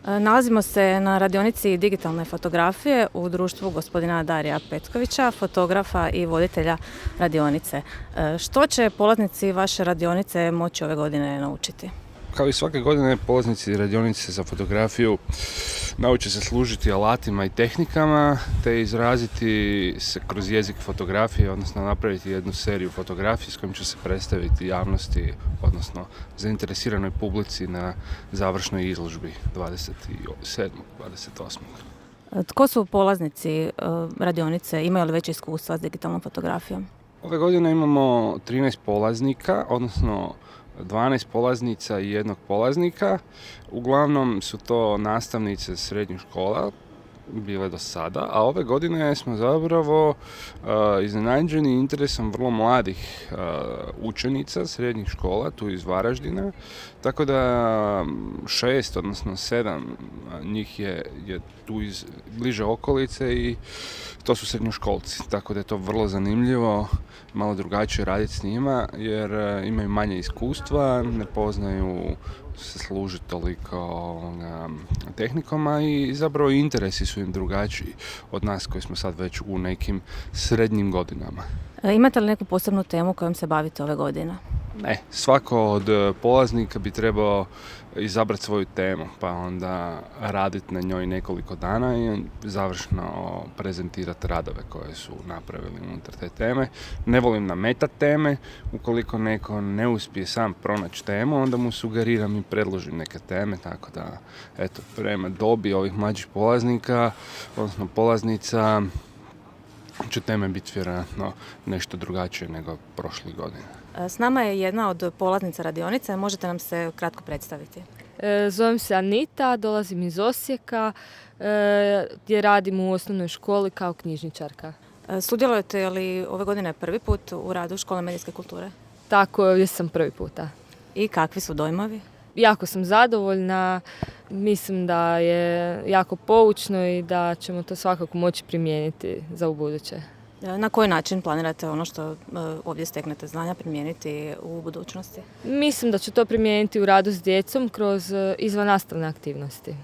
Nalazimo se na radionici digitalne fotografije u društvu gospodina Darija Petkovića, fotografa i voditelja radionice. Što će polaznici vaše radionice moći ove godine naučiti? Kao i svake godine, polaznici radionice za fotografiju nauče se služiti alatima i tehnikama, te izraziti se kroz jezik fotografije, odnosno napraviti jednu seriju fotografija s kojim će se predstaviti javnosti, odnosno zainteresiranoj publici na završnoj izložbi 27. 28. Tko su polaznici radionice? Imaju li veće iskustva s digitalnom fotografijom? Ove godine imamo 13 polaznika, odnosno 12 polaznica i jednog polaznika. Uglavnom su to nastavnice srednjih škola, bile do sada, a ove godine smo zapravo iznenađeni interesom vrlo mladih učenica srednjih škola, tu iz Varaždina, tako da 6, odnosno 7 njih je tu iz bliže okolice i to su srednjoškolci, tako da je to vrlo zanimljivo, malo drugačije raditi s njima jer imaju manje iskustva, ne poznaju se služiti toliko tehnikama i zapravo interesi su im drugačiji od nas koji smo sad već u nekim srednjim godinama. Imate li neku posebnu temu kojom se bavite ove godine? Ne, svako od polaznika bi trebao izabrati svoju temu, pa onda raditi na njoj nekoliko dana i završno prezentirati radove koje su napravili unutar te teme. Ne volim nametati teme, ukoliko neko ne uspije sam pronaći temu, onda mu sugeriram i predložim neke teme, tako da, eto, prema dobi ovih mlađih polaznika, odnosno polaznica, će teme biti vjerojatno nešto drugačije nego prošlih godina. S nama je jedna od polaznica radionice, možete nam se kratko predstaviti? Zovem se Anita, dolazim iz Osijeka gdje radim u osnovnoj školi kao knjižničarka. Sudjelujete li ove godine prvi put u radu Škole medijske kulture? Tako, ovdje sam prvi puta. I kakvi su dojmovi? Jako sam zadovoljna, mislim da je jako poučno i da ćemo to svakako moći primijeniti za ubuduće. Na koji način planirate ono što ovdje steknete znanja primijeniti u budućnosti? Mislim da ću to primijeniti u radu s djecom kroz izvannastavne aktivnosti.